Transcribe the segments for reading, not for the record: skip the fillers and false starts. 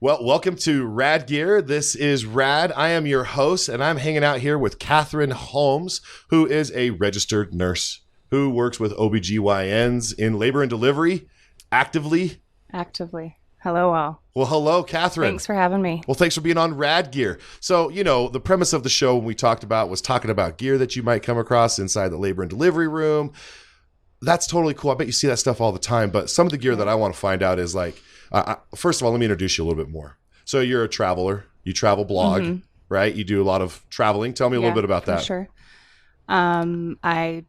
Well, welcome to Rad Gear. This is Rad. I am your host, and I'm hanging out here with Kathryn Holmes, who is a registered nurse who works with OBGYNs in labor and delivery actively. Hello, all. Well, hello, Kathryn. Thanks for having me. Well, thanks for being on Rad Gear. So, the premise of the show when we talked about was talking about gear that you might come across inside the labor and delivery room. That's totally cool. I bet you see that stuff all the time. But some of the gear that I want to find out is like, first of all, let me introduce you a little bit more. So you're a traveler. You travel blog, right? You do a lot of traveling. Tell me a little bit about that. Sure. I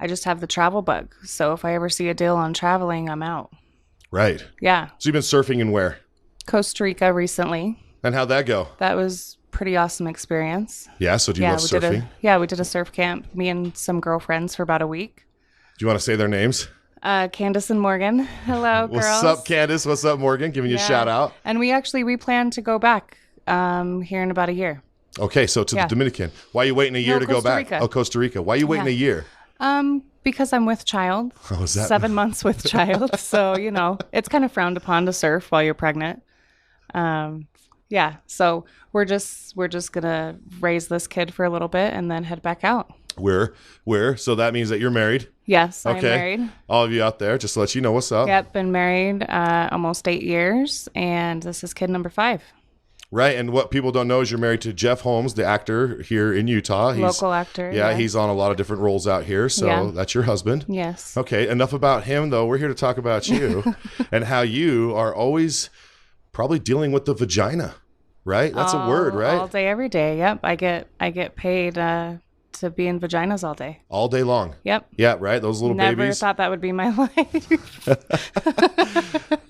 just have the travel bug. So if I ever see a deal on traveling, I'm out. Right. Yeah. So you've been surfing in where? Costa Rica recently. And how'd that go? That was pretty awesome experience. Yeah. So do you love surfing? We did a surf camp, me and some girlfriends for about a week. Do you want to say their names? Candace and Morgan. Hello, girls. What's up, Candace? What's up, Morgan? Giving you a shout out. And we plan to go back here in about a year. Okay, so to the Dominican. Why are you waiting a year to go back? Rica. Oh, Costa Rica. Why are you waiting a year? Because I'm with child. Oh, is that 7 months with child? So, it's kind of frowned upon to surf while you're pregnant. So we're just gonna raise this kid for a little bit and then head back out. Where? So that means that you're married? Yes, okay. I'm married. All of you out there, just to let you know what's up. Yep, been married almost 8 years, and this is kid number 5. Right, and what people don't know is you're married to Jeff Holmes, the actor here in Utah. He's local actor. Yeah, he's on a lot of different roles out here, so that's your husband. Yes. Okay, enough about him, though. We're here to talk about you and how you are always probably dealing with the vagina, right? That's a word, right? All day, every day. Yep, I get paid to be in vaginas all day. All day long. Yep. Yeah, right? Those little babies. Never babies. thought that would be my life.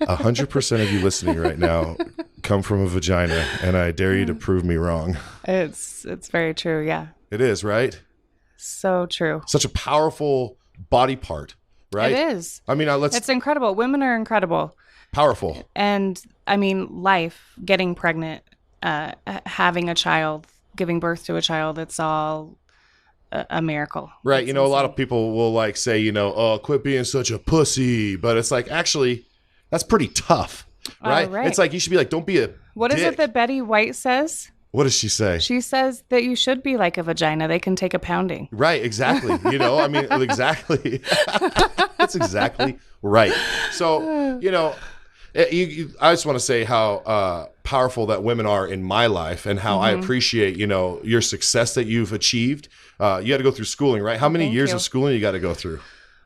100% of you listening right now come from a vagina, and I dare you to prove me wrong. It's very true, yeah. It is, right? So true. Such a powerful body part, right? It is. I mean, it's incredible. Women are incredible. Powerful. And, life, getting pregnant, having a child, giving birth to a child, it's all a miracle. Right. A lot of people will say, oh, quit being such a pussy. But it's like, actually, that's pretty tough. Right? Right. It's like, you should be like, don't be a What dick. is it that Betty White says? What does she say? She says that you should be like a vagina. They can take a pounding. Right. Exactly. Exactly. That's exactly right. So, I just want to say how powerful that women are in my life and how I appreciate, your success that you've achieved. You had to go through schooling, right? How many years of schooling you got to go through?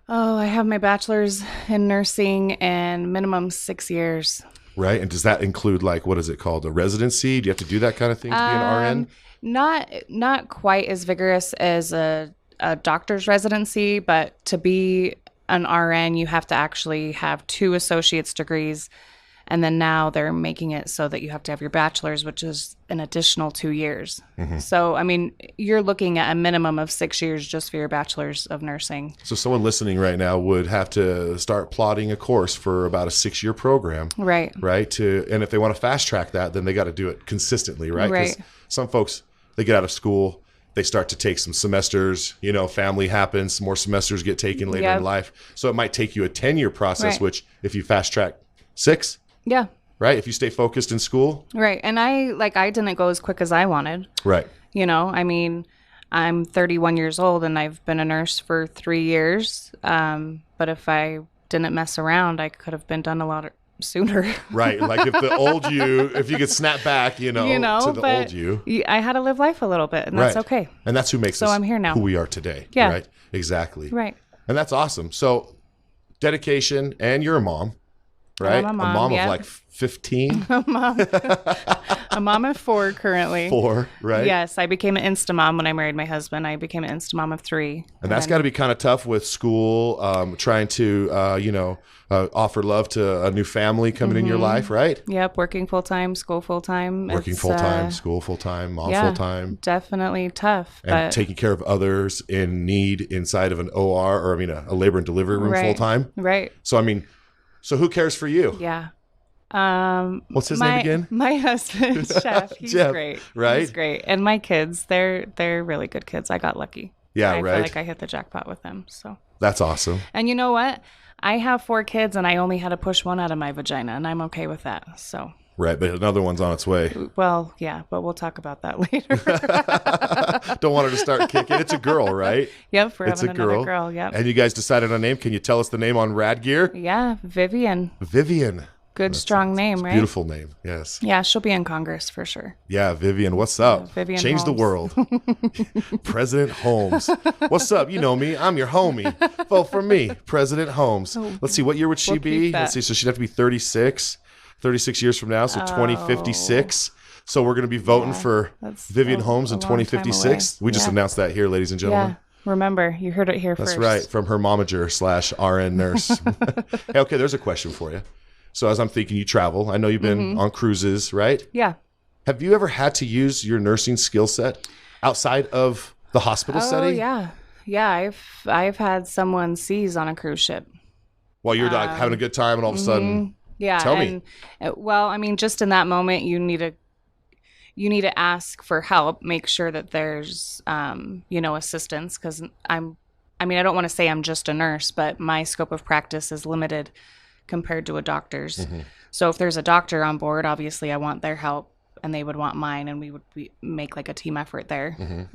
Oh, I have my bachelor's in nursing and minimum 6 years. Right. And does that include what is it called? A residency? Do you have to do that kind of thing to be an RN? Not quite as vigorous as a doctor's residency, but to be an RN, you have to actually have 2 associate's degrees. And then now they're making it so that you have to have your bachelor's, which is an additional 2 years. So, you're looking at a minimum of 6 years just for your bachelor's of nursing. So someone listening right now would have to start plotting a course for about a 6-year program. Right. Right. And if they want to fast track that, then they got to do it consistently, right? Right. Because some folks, they get out of school, they start to take some semesters, family happens, some more semesters get taken later in life. So it might take you a 10-year process, which if you fast track 6. Yeah. Right. If you stay focused in school. Right. And I didn't go as quick as I wanted. Right. I'm 31 years old and I've been a nurse for 3 years. But if I didn't mess around, I could have been done a lot sooner. Right. Like if you could snap back, to the old you. I had to live life a little bit and that's okay. And that's who makes us I'm here now. who we are today. Yeah. Right. Exactly. Right. And that's awesome. So dedication, and you're a mom. Right? I'm a mom of 15? A mom of 4 currently. 4, right? Yes, I became an Insta-mom when I married my husband. I became an Insta-mom of 3. And that's got to be kind of tough with school, trying to, offer love to a new family coming in your life, right? Yep, working full-time, school full-time. Working full-time, school full-time, mom full-time. Definitely tough. And taking care of others in need inside of an OR or, a labor and delivery room full-time. Right. So who cares for you? Yeah. What's his name again? My husband, Chef. He's Jeff, great. Right? He's great. And my kids, they're really good kids. I got lucky. Yeah, I right. feel like I hit the jackpot with them. So that's awesome. And you know what? I have 4 kids and I only had to push one out of my vagina, and I'm okay with that. So. Right, but another one's on its way. Well, yeah, but we'll talk about that later. Don't want her to start kicking. It's a girl, right? Yep, we're It's having a girl. another girl. Yep. And you guys decided on a name. Can you tell us the name on Rad Gear? Yeah, Vivian. Vivian. Good, strong name, right? Beautiful name. Yes. Yeah, she'll be in Congress for sure. Yeah, Vivian. What's up? Vivian Change the Holmes. world. President Holmes. What's up? You know me. I'm your homie. Vote for me, President Holmes. Let's see. What year would she We'll be? keep that. Let's see. So she'd have to be 36 years from now. So 2056. So we're going to be voting for that's Vivian a- Holmes in a long time 2056. away. We just Yeah. announced that here, ladies and gentlemen. Yeah, remember, you heard it here That's first. right, from her momager / RN nurse. Hey, okay, there's a question for you. So as I'm thinking, you travel. I know you've been on cruises, right? Yeah. Have you ever had to use your nursing skill set outside of the hospital Oh, setting? yeah. Yeah, I've had someone seize on a cruise ship. While you're like having a good time and all of a sudden, Yeah. Tell me. Well, I mean, just in that moment, you need to ask for help. Make sure that there's, assistance. Because I don't want to say I'm just a nurse, but my scope of practice is limited compared to a doctor's. So if there's a doctor on board, obviously I want their help, and they would want mine, and we would make like a team effort there.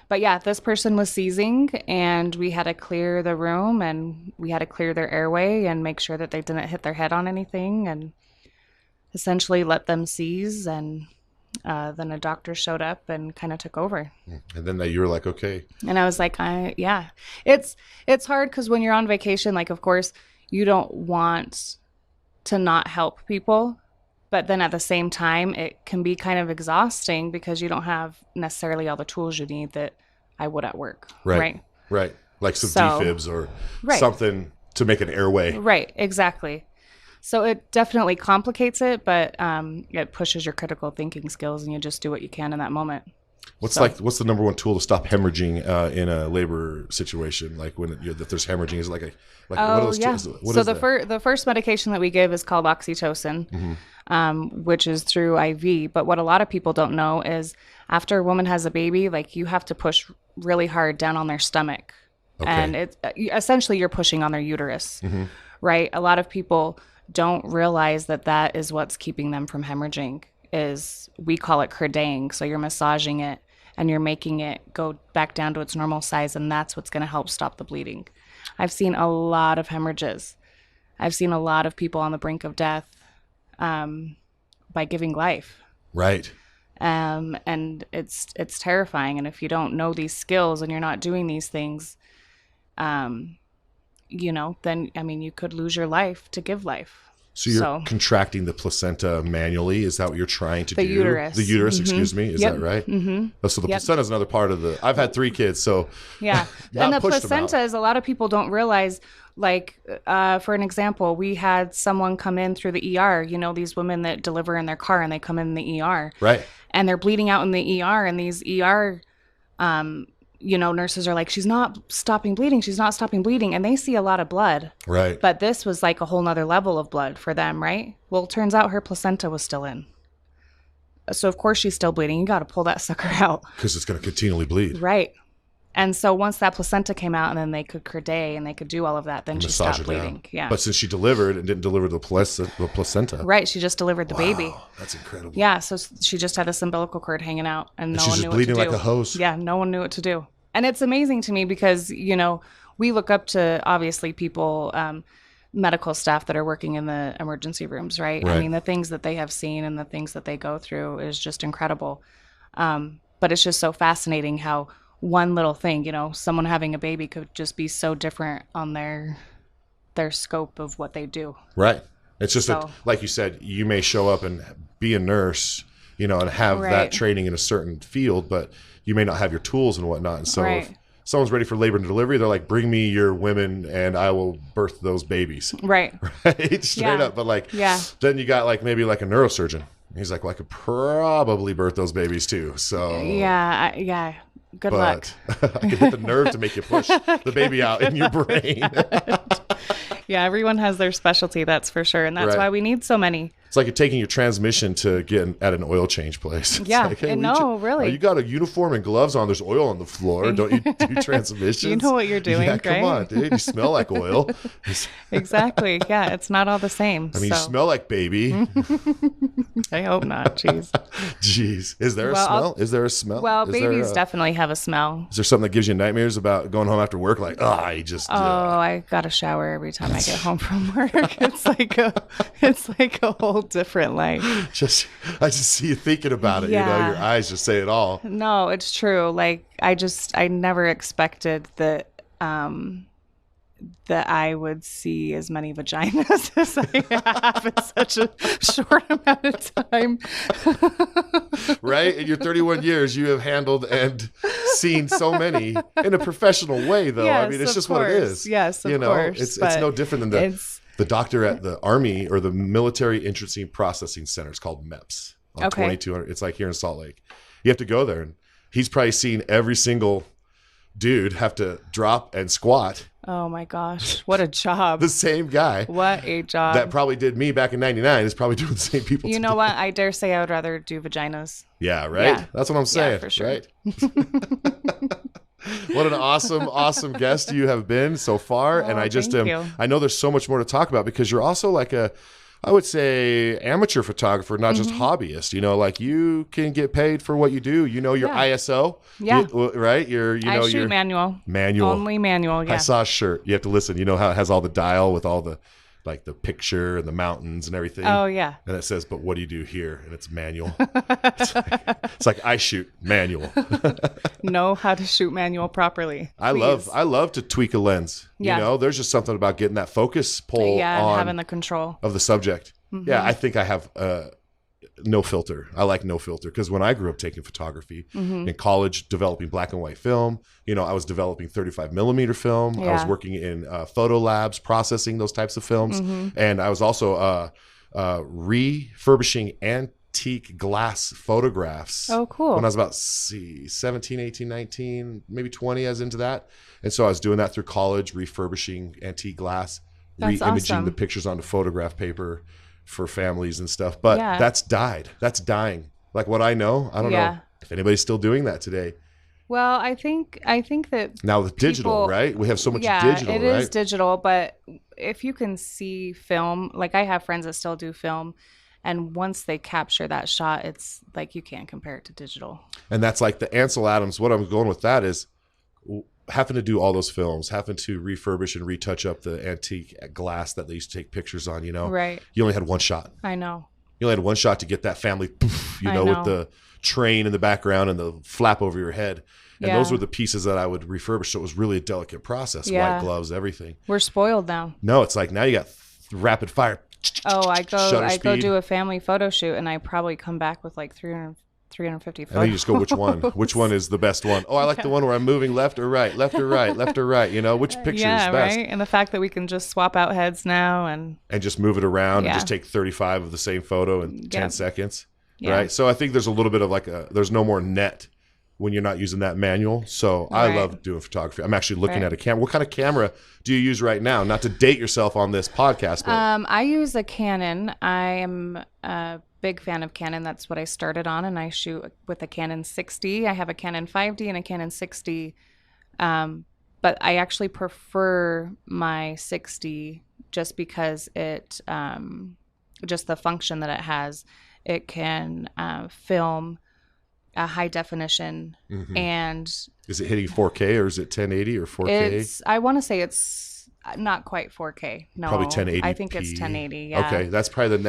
But yeah, this person was seizing, and we had to clear the room, and we had to clear their airway and make sure that they didn't hit their head on anything, and essentially let them seize. And then a doctor showed up and kind of took over. and then you were like, okay, And I was like, it's hard because when you're on vacation, like, of course, you don't want to not help people. But then at the same time, it can be kind of exhausting because you don't have necessarily all the tools you need that I would at work. right, like some So- defibs or Right. something to make an airway. Right, exactly. So it definitely complicates it, but it pushes your critical thinking skills, and you just do what you can in that moment. What's the number one tool to stop hemorrhaging in a labor situation? Like if there's hemorrhaging, is it like what are those yeah. tools? What So is that? the first medication that we give is called oxytocin, which is through IV. But what a lot of people don't know is after a woman has a baby, like, you have to push really hard down on their stomach, and it's essentially you're pushing on their uterus, right? A lot of people don't realize that is what's keeping them from hemorrhaging. We call it credaying. So you're massaging it and you're making it go back down to its normal size, and that's what's going to help stop the bleeding. I've seen a lot of hemorrhages. I've seen a lot of people on the brink of death by giving life. Right. And it's terrifying. And if you don't know these skills and you're not doing these things, then, you could lose your life to give life. So you're contracting the placenta manually. Is that what you're trying to do? Uterus. The uterus, excuse me. Is Yep. that right? Mm-hmm. So the placenta is another part of I've had 3 kids, so yeah. not And the pushed them out. placenta is, a lot of people don't realize, like, for an example, we had someone come in through the ER, these women that deliver in their car and they come in the ER. Right. And they're bleeding out in the ER, and these ER, nurses are like, she's not stopping bleeding. She's not stopping bleeding. And they see a lot of blood. Right. But this was like a whole nother level of blood for them, right? Well, it turns out her placenta was still in. So, of course, she's still bleeding. You got to pull that sucker out. Because it's going to continually bleed. Right. And so once that placenta came out, and then they could creday and they could do all of that, then she Massage stopped it down. bleeding. Yeah. But since she delivered and didn't deliver the placenta. Right. She just delivered the baby. Wow, that's incredible. Yeah. So she just had this umbilical cord hanging out, and no she's one just knew what to bleeding do. like a hose. Yeah. No one knew what to do. And it's amazing to me because, we look up to, obviously, people, medical staff that are working in the emergency rooms, right? Right. I mean, the things that they have seen and the things that they go through is just incredible. But it's just so fascinating how one little thing, someone having a baby could just be so different on their scope of what they do. Right. It's just like you said, you may show up and be a nurse, and have that training in a certain field, but you may not have your tools and whatnot. And so if someone's ready for labor and delivery, they're like, bring me your women and I will birth those babies. Right. Right. Straight up. But then you got maybe like a neurosurgeon. He's like, well, I could probably birth those babies too. So Yeah. Good luck. I could hit the nerve to make you push the baby out in your brain. Yeah, everyone has their specialty, that's for sure. And that's why we need so many. It's like you're taking your transmission to get at an oil change place. It's Yeah, like, hey, really. you got a uniform and gloves on. There's oil on the floor. Don't you do transmissions? You know what you're doing, yeah, right? Come on, dude. You smell like oil. Exactly. Yeah, it's not all the same. I mean, you smell like baby. I hope not. Jeez. Jeez. Is there a smell? Is there a smell? Well, babies definitely have a smell. Is there something that gives you nightmares about going home after work? Like, I just. I got to shower every time I get home from work. It's like a whole different life. I just see you thinking about it. Yeah. Your eyes just say it all. No, it's true. Like I never expected that I would see as many vaginas as I have in such a short amount of time. Right? In your 31 years, you have handled and seen so many in a professional way, though. Yes, I mean, it's just course. what it is. Yes, of course. It's no different than the doctor at the Army or the Military Interesting Processing Center. It's called MEPS on 2200. It's like here in Salt Lake. You have to go there, and he's probably seen every single dude have to drop and squat. Oh my gosh, what a job. The same guy. What a job. That probably did me back in 99 is probably doing the same people You today. know what? I dare say I would rather do vaginas. Yeah, right? Yeah. That's what I'm saying, Yeah, for sure. right? What an awesome guest you have been so far. And I just thank you. I know there's so much more to talk about because you're also like I would say amateur photographer, not just hobbyist. Like you can get paid for what you do. Your ISO, Yeah. right? I shoot manual. Only manual. Yeah. I saw a shirt. You have to listen. You know how it has all the dial with all the like the picture and the mountains and everything. Oh yeah. And it says, "But what do you do here?" And it's manual. It's like I shoot manual. Know how to shoot manual properly. I love to tweak a lens. Yeah. There's just something about getting that focus pull on having the control of the subject. Yeah, I think I have no filter. I like no filter because when I grew up taking photography in college, developing black and white film, I was developing 35 millimeter film. I was working in photo labs, processing those types of films. And I was also refurbishing antique glass photographs. Oh, cool. When I was about 17, 18, 19, maybe 20, I was into that. And so I was doing that through college, refurbishing antique glass, That's re-imaging awesome. the pictures onto photograph paper for families and stuff. But that's died. That's dying. Like what I know, I don't know if anybody's still doing that today. Well, I think that now with digital, right? We have so much digital, it right? is digital, but if you can see film, like I have friends that still do film, and once they capture that shot, it's like you can't compare it to digital. And that's like the Ansel Adams. What I'm going with that is having to do all those films, having to refurbish and retouch up the antique glass that they used to take pictures on, Right. You only had one shot. I know. You only had one shot to get that family, poof, I know. with the train in the background and the flap over your head. And those were the pieces that I would refurbish. So it was really a delicate process. Yeah. White gloves, everything. We're spoiled now. No, it's like now you got rapid fire. Oh, I go speed. do a family photo shoot, and I probably come back with like 350 photos. And then you just go, which one? Which one is the best one? Oh, I like the one where I'm moving left or right, left or right, left or right. Which picture is best? Right. And the fact that we can just swap out heads now and just move it around and just take 35 of the same photo in 10 seconds. Yeah. Right. So I think there's a little bit of there's no more net when you're not using that manual. So I love doing photography. I'm actually looking at a camera. What kind of camera do you use right now? Not to date yourself on this podcast, but I use a Canon. I am a big fan of Canon. That's what I started on, and I shoot with a Canon 6D. I have a Canon 5D and a Canon 6D, but I actually prefer my 6D just because it, just the function that it has. It can film a high definition, and is it hitting 4K or is it 1080 or 4K? I want to say it's not quite 4K. No, probably 1080. I think it's 1080. Yeah. Okay, that's probably the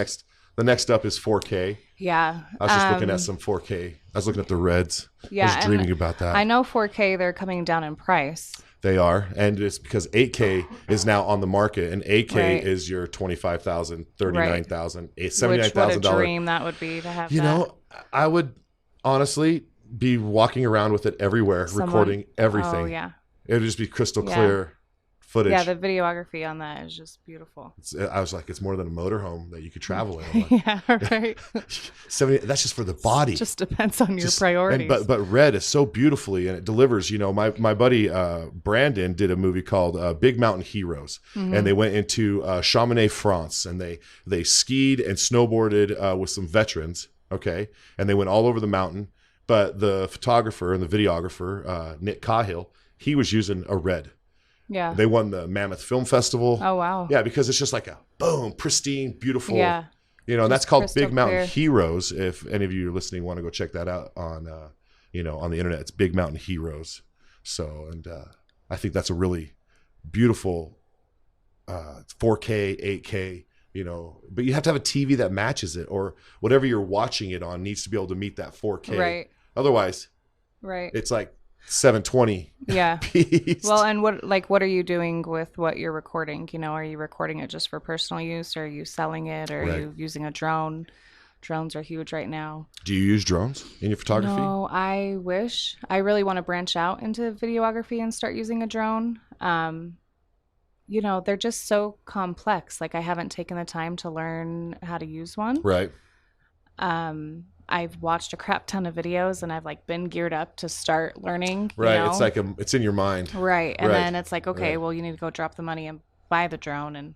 next up is 4K. Yeah. I was just looking at some 4K. I was looking at the Reds. Yeah, I was dreaming about that. I know 4K, they're coming down in price. They are, and it's because 8K is now on the market, and 8K is your $25,000, $39,000, $79,000. What a dream that would be to have. I would honestly be walking around with it everywhere, recording everything. Oh yeah. It would just be crystal clear footage. Yeah, the videography on that is just beautiful. I was like, it's more than a motorhome that you could travel in. I'm like, Yeah, right. 70, that's just for the body. Just depends on your priorities. But Red is so beautifully, and it delivers. You know, my buddy Brandon did a movie called Big Mountain Heroes, and they went into Chamonix, France, and they skied and snowboarded with some veterans. Okay, and they went all over the mountain. But the photographer and the videographer, Nick Cahill, he was using a Red. Yeah. They won the Mammoth Film Festival. Oh, wow. Yeah, because it's just like a boom, pristine, beautiful. Yeah. You know, and that's called Big Mountain clear. Heroes. If any of you are listening want to go check that out on, you know, on the internet, it's Big Mountain Heroes. So, and I think that's a really beautiful 4K, 8K, you know, but you have to have a TV that matches it, or whatever you're watching it on needs to be able to meet that 4K. Right. Otherwise, Right. it's like 720. Yeah. Beast. Well, and what are you doing with what you're recording? You know, are you recording it just for personal use, or are you selling it, or are you using a drone? Drones are huge right now. Do you use drones in your photography? No, I wish. I really want to branch out into videography and start using a drone. You know, they're just so complex. Like, I haven't taken the time to learn how to use one. Right. I've watched a crap ton of videos, and I've like been geared up to start learning. Right. You know? It's like it's in your mind. Right. And Right. then it's like, okay, Right. well, you need to go drop the money and buy the drone, and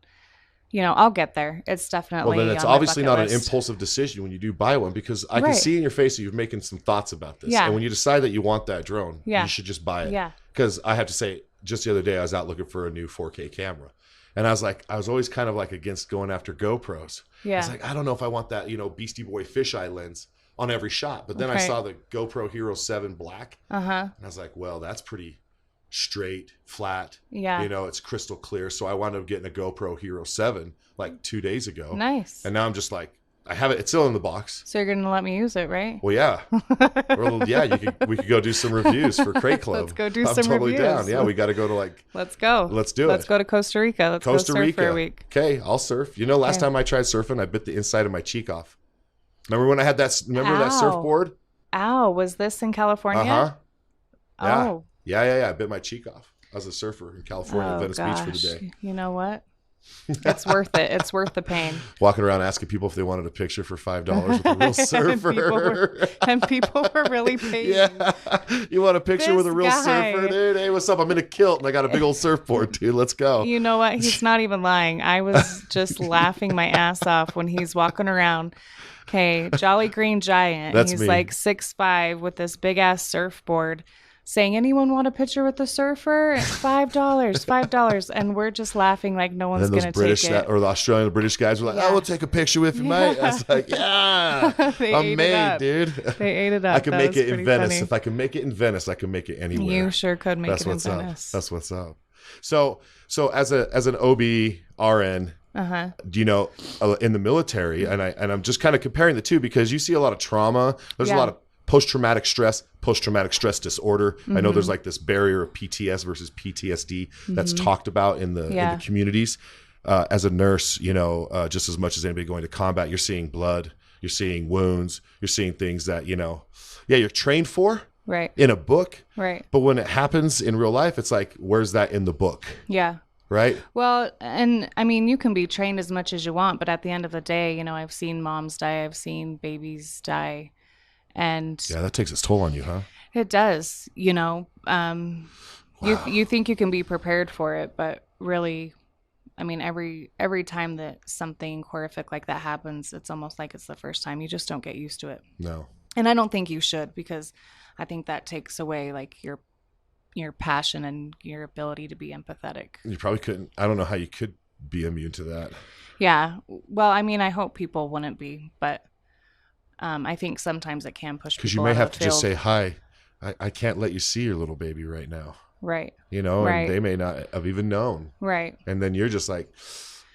you know, I'll get there. It's definitely. Well, then it's on my obviously bucket not list. an impulsive decision when you do buy one, because I can Right. see in your face that you're making some thoughts about this. Yeah. And when you decide that you want that drone, Yeah. you should just buy it. Yeah. Because I have to say, just the other day, I was out looking for a new 4K camera. And I was always kind of like against going after GoPros. Yeah. I was like, I don't know if I want that, you know, Beastie Boy fisheye lens on every shot. But then I Right. saw the GoPro Hero 7 Black. Uh-huh. And I was like, well, that's pretty straight, flat. Yeah. You know, it's crystal clear. So I wound up getting a GoPro Hero 7 like 2 days ago. Nice. And now I'm just like, I have it. It's still in the box. So you're gonna let me use it, right? Well, yeah. Well, yeah, we could go do some reviews for Crate Club. Let's go do I'm some totally reviews. down. Yeah, we got to go to like. Let's go. Let's do Let's it. go to Costa Rica. Let's Costa go surf Rica for a week. Okay, I'll surf. You know, last Okay. time I tried surfing, I bit the inside of my cheek off. Remember when I had that? Remember that Ow. surfboard? Ow, was this in California? Uh-huh. Yeah. Oh. Yeah. I bit my cheek off. I was a surfer in California, Venice Beach for the day. You know what? It's worth it. It's worth the pain. Walking around asking people if they wanted a picture for $5 with a real surfer. and people were really paying. Yeah. You want a picture with a This real guy. surfer, dude? Hey, what's up? I'm in a kilt and I got a big old surfboard, dude. Let's go. You know what? He's not even lying. I was just laughing my ass off when he's walking around. Okay, Jolly Green Giant. That's He's me. like 6'5" with this big ass surfboard, saying, "Anyone want a picture with the surfer? $5, and we're just laughing like no one's And then gonna those British take it. or the Australian, the British guys were like, Yeah. "Oh, we'll take a picture with you, mate." I was like, "Yeah, They I'm ate it made, up. dude. They ate it up. I can That make was it in pretty Venice. funny. If I can make it in Venice, I can make it anywhere." You sure could make That's it in what's up. Venice. That's what's up. So as an OB RN, Uh-huh. do you know, in the military, and I'm just kind of comparing the two because you see a lot of trauma. There's a Yeah. lot of post-traumatic stress disorder. I know there's like this barrier of PTS versus PTSD that's talked about in the communities. As a nurse, you know, just as much as anybody going to combat, you're seeing blood, you're seeing wounds, you're seeing things that, you know, you're trained for Right. in a book. Right. But when it happens in real life, it's like, where's that in the book? Yeah. Right? Well, and I mean, you can be trained as much as you want, but at the end of the day, you know, I've seen moms die, I've seen babies die, and Yeah, that takes its toll on you, huh? it does, you know. You think you can be prepared for it, but really, I mean, every time that something horrific like that happens, it's almost like it's the first time. You just don't get used to it. No. And I don't think you should, because I think that takes away like your passion and your ability to be empathetic. You probably couldn't. I don't know how you could be immune to that. Yeah. Well, I mean, I hope people wouldn't be, but I think sometimes it can push people Because you may out have of to the just field. say, "Hi, I can't let you see your little baby right now." Right. You know, Right. and they may not have even known. Right. And then you're just like,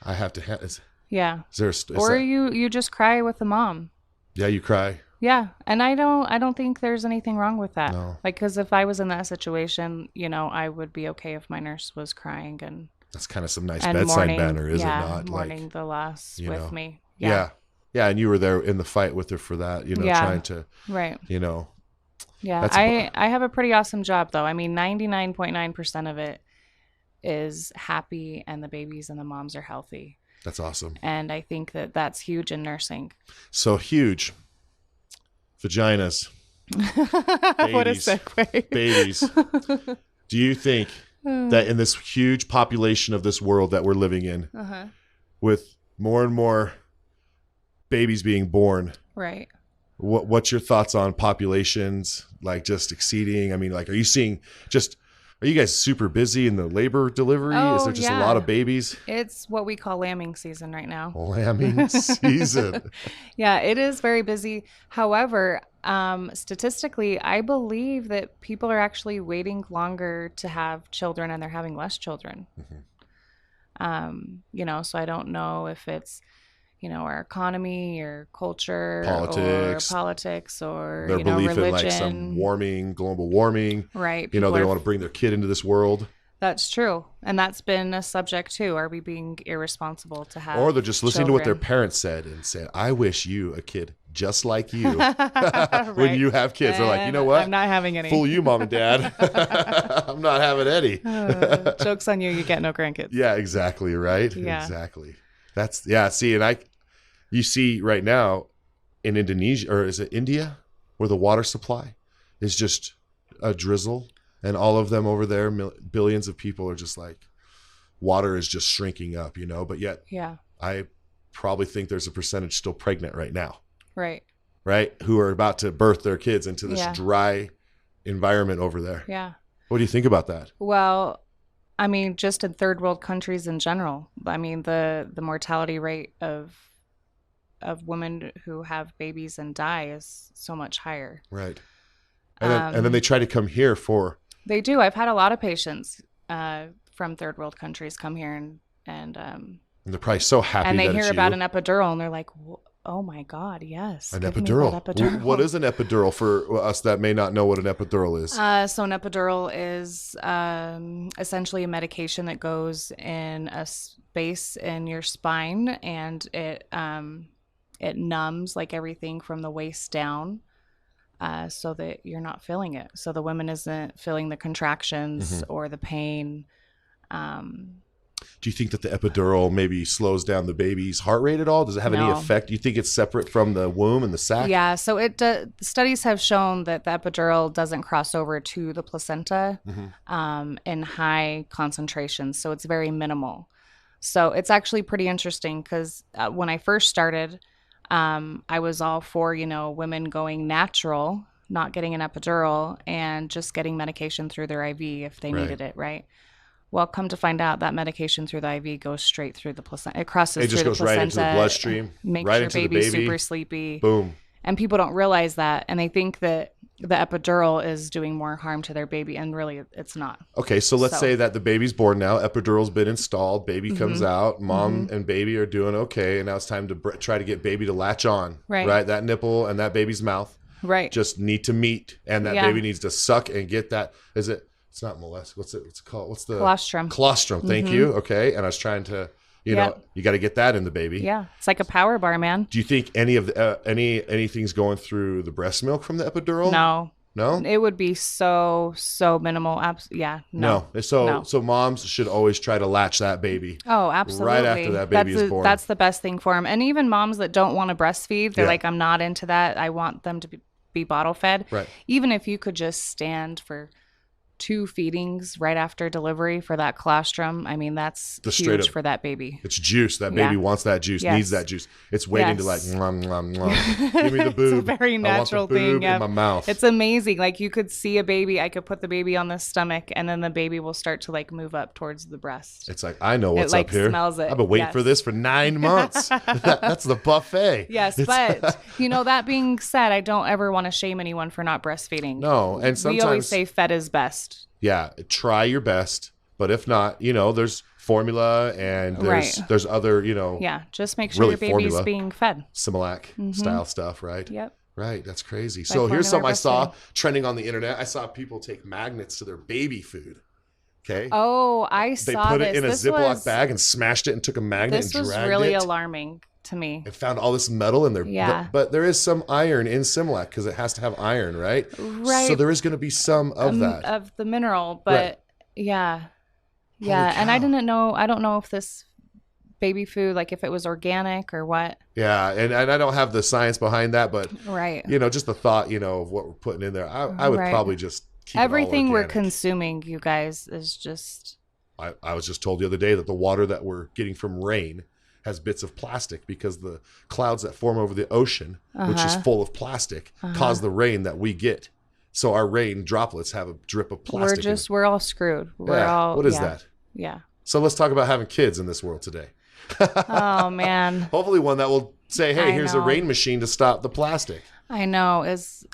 I have to is Yeah. there Or you just cry with the mom. Yeah, you cry. Yeah. And I don't think there's anything wrong with that. No. Like, because if I was in that situation, you know, I would be okay if my nurse was crying and That's kind of some nice and bedside mourning, manner, is yeah, it not? mourning Like, the loss you with know. me. Yeah. Yeah, and you were there in the fight with her for that, you know, Yeah. trying to, Right. you know. Yeah, That's I have a pretty awesome job, though. I mean, 99.9% of it is happy and the babies and the moms are healthy. That's awesome. And I think that that's huge in nursing. So huge. Vaginas. What a segue. Babies. Do you think that in this huge population of this world that we're living in, with more and more babies being born, right? What's your thoughts on populations, like just exceeding? I mean, like, are you guys super busy in the labor delivery? Is there just a lot of babies? It's what we call lambing season right now. Lambing season. Yeah, it is very busy. However, statistically, I believe that people are actually waiting longer to have children and they're having less children. So I don't know if it's, our economy or culture politics or their belief religion. in like some global warming. Right. They don't want to bring their kid into this world. That's true. And that's been a subject too. Are we being irresponsible to have Or they're just listening to what their parents said and saying, I wish you a kid just like you. When you have kids, they're like, you know what? I'm not having any. Fool you, mom and dad. I'm not having any. Joke's on you. You get no grandkids. Yeah, exactly. Right. Yeah. Exactly. See, and you see right now in Indonesia, or is it India, where the water supply is just a drizzle, and all of them over there, billions of people are just like, water is just shrinking up, but yet I probably think there's a percentage still pregnant right now. Right. Who are about to birth their kids into this dry environment over there. Yeah. What do you think about that? Well, I mean, just in third world countries in general, I mean, the mortality rate of women who have babies and die is so much higher. Right. And then they try to come here for. They do. I've had a lot of patients from third world countries come here and they're probably so happy. And they that hear it's about you. an epidural and they're like, oh my God, yes. An epidural. What is an epidural for us that may not know what an epidural is? So an epidural is essentially a medication that goes in a space in your spine, and it numbs like everything from the waist down, so that you're not feeling it. So the woman isn't feeling the contractions or the pain. Do you think that the epidural maybe slows down the baby's heart rate at all? Does it have any effect? Do you think it's separate from the womb and the sac? Yeah, so studies have shown that the epidural doesn't cross over to the placenta in high concentrations, so it's very minimal. So it's actually pretty interesting because when I first started, I was all for, women going natural, not getting an epidural, and just getting medication through their IV if they needed it, right? Well, come to find out that medication through the IV goes straight through the placenta. It crosses through the placenta. It just goes right into the bloodstream. Makes right your baby super sleepy. Boom. And people don't realize that. And they think that the epidural is doing more harm to their baby. And really, it's not. Okay, so let's say that the baby's born now. Epidural's been installed. Baby comes out. Mom and baby are doing okay. And now it's time to try to get baby to latch on. Right. That nipple and that baby's mouth. Right. Just need to meet. And that baby needs to suck and get that. It's not molest. What's it called? What's the colostrum? Colostrum. Thank you. Okay. And I was trying to, you got to get that in the baby. Yeah. It's like a power bar, man. Do you think any of the, anything's going through the breast milk from the epidural? No. It would be so minimal. No. So moms should always try to latch that baby. Oh, absolutely. Right after that baby is born. That's the best thing for them. And even moms that don't want to breastfeed, they're like, I'm not into that. I want them to be bottle fed. Right. Even if you could just stand for 2 feedings right after delivery for that colostrum, I mean, that's huge for that baby. It's juice. That baby wants that juice, needs that juice. It's waiting to like, mwah, mwah, mwah. Give me the boob. It's a very natural thing. In my mouth. It's amazing. Like you could see a baby, I could put the baby on the stomach and then the baby will start to like move up towards the breast. It's like, I know what's up here. Smells it. I've been waiting for this for 9 months. That's the buffet. Yes, but that being said, I don't ever want to shame anyone for not breastfeeding. No, and sometimes we always say fed is best. Yeah, try your best, but if not, there's formula and there's other, just make sure your baby's being fed. Similac style stuff, right? Yep. Right, that's crazy. So here's something I saw trending on the internet. I saw people take magnets to their baby food. Okay. Oh, I saw this. They put it in a Ziploc bag and smashed it and took a magnet and dragged it. This was really alarming to me. It found all this metal in there. Yeah. But there is some iron in Similac because it has to have iron, right? Right. So there is going to be some of that. Of the mineral, but yeah. Yeah, and I cow. don't know if this baby food, like if it was organic or what. Yeah, and I don't have the science behind that, but Right. just the thought, of what we're putting in there. I would Right. probably just keep it all Everything we're organic. consuming, you guys, is just I was just told the other day that the water that we're getting from rain has bits of plastic because the clouds that form over the ocean, which is full of plastic, cause the rain that we get. So our rain droplets have a drip of plastic. we're all screwed. What is that? Yeah. So let's talk about having kids in this world today. Oh man. Hopefully one that will say, hey, here's a know. rain machine to stop the plastic. I know.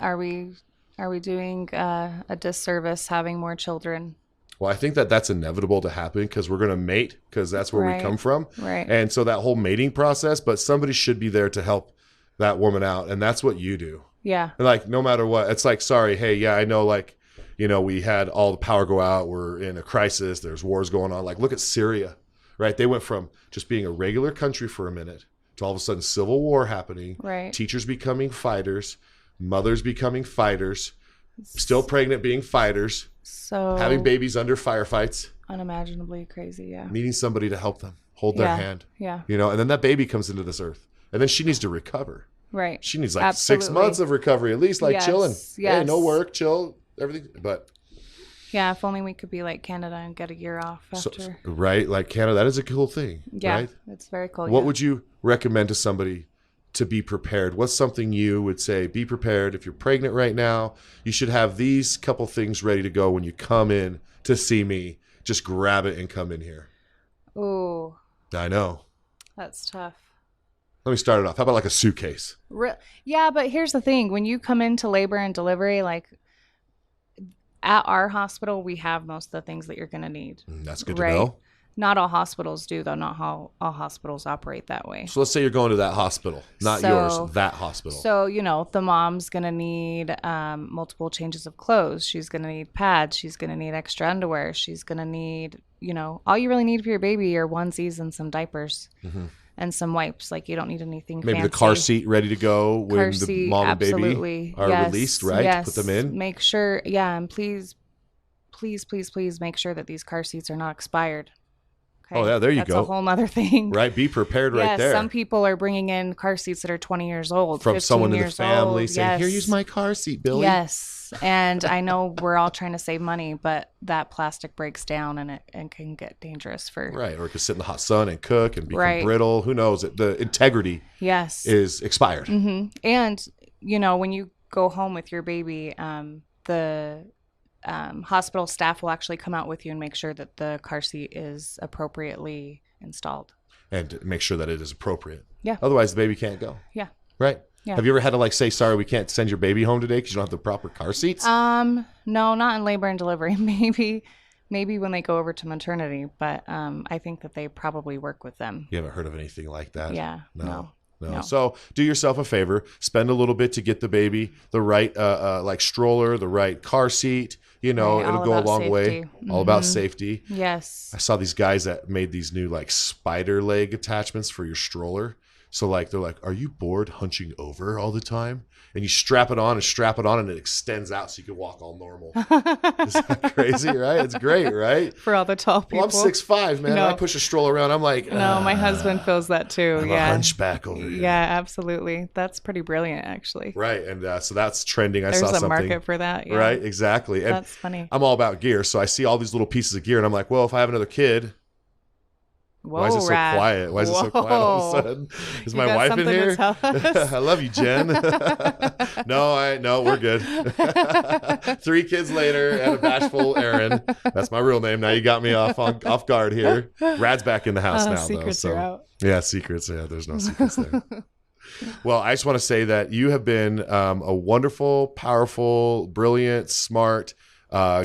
Are we doing a disservice having more children? Well, I think that that's inevitable to happen because we're going to mate because that's where we come from. Right. And so that whole mating process, but somebody should be there to help that woman out. And that's what you do. Yeah. And like, no matter what, it's like, sorry, hey, yeah, I know, like, we had all the power go out. We're in a crisis. There's wars going on. Like, look at Syria, right? They went from just being a regular country for a minute to all of a sudden civil war happening. Right. Teachers becoming fighters, mothers becoming fighters, still pregnant being fighters, So having babies under firefights, unimaginably crazy. Yeah. needing somebody to help them, hold their hand, Yeah. and then that baby comes into this earth and then she needs to recover. Right. She needs like Absolutely. 6 months of recovery, at least, like Yes, chilling. Hey, no yes. work, chill, everything. But Yeah. If only we could be like Canada and get a year off after. right, like Canada, that is a cool thing. Yeah. Right? It's very cool. What would you recommend to somebody to be prepared? What's something you would say, be prepared if you're pregnant right now? You should have these couple things ready to go when you come in to see me. Just grab it and come in here. Oh, I know. that's tough. Let me start it off. How about like a suitcase? Yeah, but here's the thing. When you come into labor and delivery, like at our hospital, we have most of the things that you're going to need. That's good to know. Not all hospitals do, though. Not all hospitals operate that way. So let's say you're going to that hospital, not yours, that hospital. So, the mom's going to need multiple changes of clothes. She's going to need pads. She's going to need extra underwear. She's going to need, all you really need for your baby are onesies and some diapers. And some wipes. Like, you don't need anything Maybe fancy. the car seat ready to go when Car the seat, mom and baby absolutely. are Yes, released, right? yes. Put them in. Make sure, and please make sure that these car seats are not expired. Okay? Oh, yeah, there you That's go. a whole nother thing. Right, be prepared right there. Some people are bringing in car seats that are 20 years old. From 15 someone in the years family old. saying, Yes. here, use my car seat, Billy. Yes. And I know we're all trying to save money, but that plastic breaks down and it can get dangerous for. Right, or it could sit in the hot sun and cook and become Right. brittle. Who knows? The integrity is expired. Mm-hmm. And, when you go home with your baby, the hospital staff will actually come out with you and make sure that the car seat is appropriately installed. And to make sure that it is appropriate. Yeah. Otherwise, the baby can't go. Yeah. Right? Yeah. Have you ever had to say, sorry, we can't send your baby home today because you don't have the proper car seats? No, not in labor and delivery. Maybe when they go over to maternity, but I think that they probably work with them. You haven't heard of anything like that? Yeah. No. So do yourself a favor. Spend a little bit to get the baby the right stroller, the right car seat. It'll go a long way. All about safety. Yes. I saw these guys that made these new spider leg attachments for your stroller. So they're like, are you bored hunching over all the time? And you strap it on and it extends out so you can walk all normal. Is that crazy, right? It's great, right? For all the tall people. Well, I'm 6'5", man. No. I push a stroller around. I'm like, no, my husband feels that too. I'm a hunchback over here. Yeah, absolutely. That's pretty brilliant, actually. Right, and so that's trending. There's saw a something. market for that. Yeah. Right, exactly. And that's funny. I'm all about gear, so I see all these little pieces of gear, and I'm like, well, if I have another kid, Whoa, why is it so Rad. quiet? Why is it so quiet all of a sudden? Is You my got wife in something to here? tell us? I love you, Jen. No, we're good. 3 kids later and a bashful Aaron. That's my real name. Now you got me off guard here. Rad's back in the house now, secrets though. are out. Yeah, secrets. Yeah, there's no secrets there. Well, I just want to say that you have been a wonderful, powerful, brilliant, smart,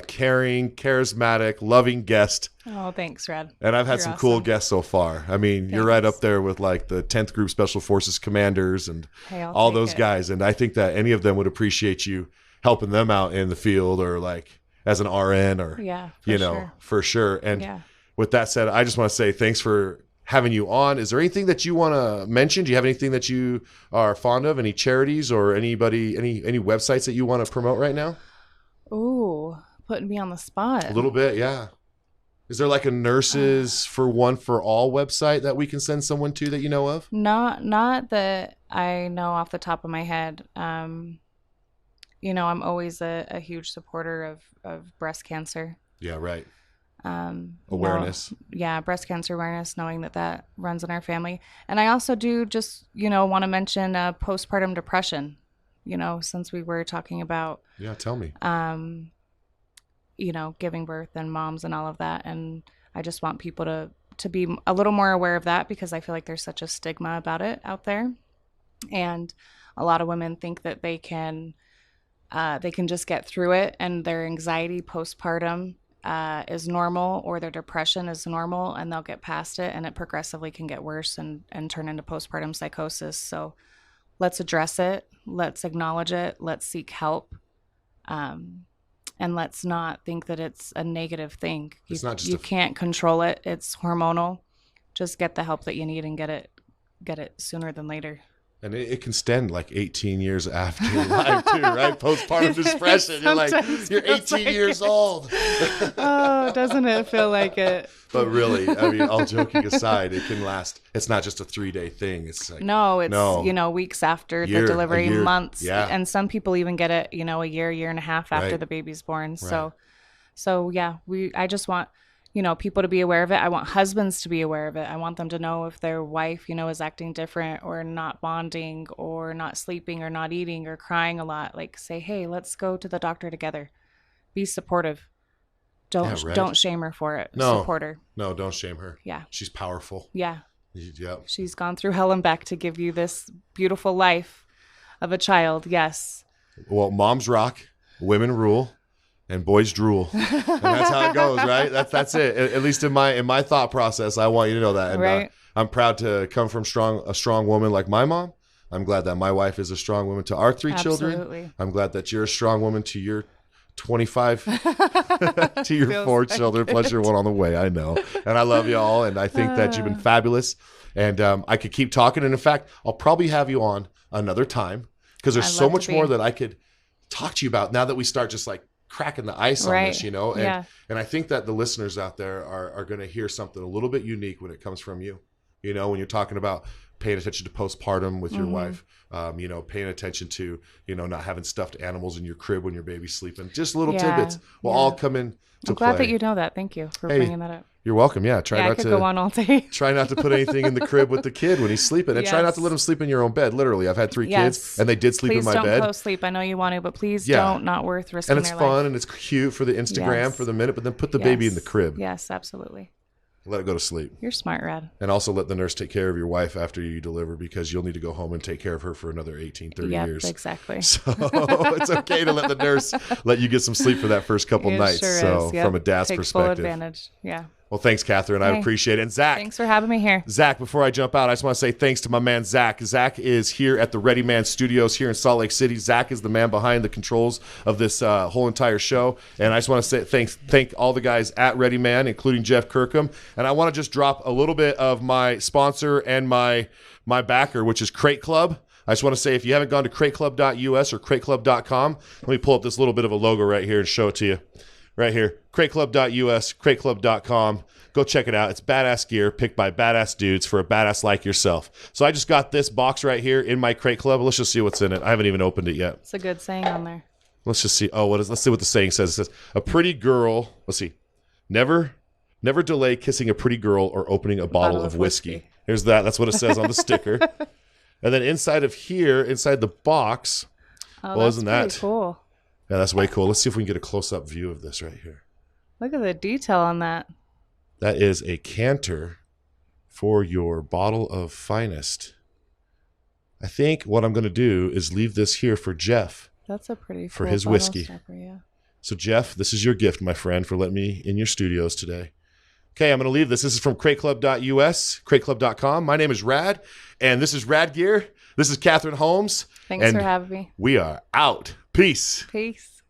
caring, charismatic, loving guest. Oh, thanks, Rad. And I've had You're some cool awesome. guests so far. I mean, you're right up there with the 10th Group Special Forces commanders and Hey, I'll all take those it. guys. And I think that any of them would appreciate you helping them out in the field or as an RN or, Yeah, for sure. And Yeah. with that said, I just want to say thanks for having you on. Is there anything that you want to mention? Do you have anything that you are fond of? Any charities or anybody, any websites that you want to promote right now? Ooh, putting me on the spot. A little bit, yeah. Is there like a nurses for one for all website that we can send someone to that you know of? Not that I know off the top of my head. You know, I'm always a huge supporter of breast cancer. Yeah, right. Awareness. Breast cancer awareness, knowing that runs in our family. And I also do just, want to mention postpartum depression, since we were talking about. Yeah, tell me. Giving birth and moms and all of that. And I just want people to be a little more aware of that, because I feel like there's such a stigma about it out there. And a lot of women think that they can just get through it, and their anxiety postpartum is normal, or their depression is normal, and they'll get past it, and it progressively can get worse and turn into postpartum psychosis. So let's address it. Let's acknowledge it. Let's seek help. And let's not think that it's a negative thing. It's not just you can't control it. It's hormonal. Just get the help that you need and get it sooner than later. And it can extend like 18 years after your life too, right? Postpartum depression. You're 18 years old. Oh, doesn't it feel like it? But really, I mean, all joking aside, it can last. It's not just a 3-day thing. It's like it's weeks after the delivery, months. Yeah. And some people even get it, a year and a half after the baby's born. Right. So yeah, I just want people to be aware of it. I want husbands to be aware of it. I want them to know if their wife, is acting different or not bonding or not sleeping or not eating or crying a lot. Like, say, hey, let's go to the doctor together. Be supportive. Don't shame her for it. No. Support her. No, don't shame her. Yeah. She's powerful. Yeah. Yep. She's gone through hell and back to give you this beautiful life of a child. Yes. Well, moms rock, women rule, and boys drool. And that's how it goes, right? That's it. At least in my thought process, I want you to know that. And right. I'm proud to come from a strong woman like my mom. I'm glad that my wife is a strong woman to our 3 children. Absolutely. I'm glad that you're a strong woman to your 25 to your Feels 4 like children, it. plus your one on the way. I know. And I love you all. And I think that you've been fabulous. And I could keep talking. And in fact, I'll probably have you on another time, because there's so much more that I could talk to you about now that we start just like cracking the ice on this, And I think that the listeners out there are going to hear something a little bit unique when it comes from you. When you're talking about paying attention to postpartum with your wife, paying attention to, not having stuffed animals in your crib when your baby's sleeping. Just little tidbits will all come in to play. I'm glad that you know that. Thank you for bringing that up. You're welcome. Yeah. I could go on all day. Try not to put anything in the crib with the kid when he's sleeping, and try not to let him sleep in your own bed. Literally, I've had 3 kids, and they did sleep in my bed. Please don't co-sleep. I know you want to, but please don't. Not worth risking their life. And it's fun, and it's cute for the Instagram for the minute, but then put the baby in the crib. Yes, absolutely. Let it go to sleep. You're smart, Rad. And also let the nurse take care of your wife after you deliver, because you'll need to go home and take care of her for another 18, 30 years. Exactly. So it's okay to let the nurse let you get some sleep for that first couple nights. Sure is. Yep. From a dad's Take perspective. Full advantage. Yeah. Well, thanks, Kathryn. I appreciate it. And Zach. Thanks for having me here. Zach, before I jump out, I just want to say thanks to my man, Zach. Zach is here at the Ready Man Studios here in Salt Lake City. Zach is the man behind the controls of this whole entire show. And I just want to say thank all the guys at Ready Man, including Jeff Kirkham. And I want to just drop a little bit of my sponsor and my backer, which is Crate Club. I just want to say, if you haven't gone to crateclub.us or crateclub.com, let me pull up this little bit of a logo right here and show it to you. Right here, crateclub.us, crateclub.com. Go check it out. It's badass gear picked by badass dudes for a badass like yourself. So I just got this box right here in my Crate Club. Let's just see what's in it. I haven't even opened it yet. It's a good saying on there. Let's just see. Let's see what the saying says. It says, a pretty girl, let's see, never delay kissing a pretty girl or opening a bottle of whiskey. Here's that. That's what it says on the sticker. And then inside the box, isn't that cool? Yeah, that's way cool. Let's see if we can get a close-up view of this right here. Look at the detail on that. That is a canter for your bottle of finest. I think what I'm going to do is leave this here for Jeff. That's a pretty for cool his bottle whiskey. stopper, yeah. So Jeff, this is your gift, my friend, for letting me in your studios today. Okay, I'm going to leave this. This is from crateclub.us, crateclub.com. My name is Rad, and this is Rad Gear. This is Kathryn Holmes. Thanks for having me. We are out. Peace. Peace.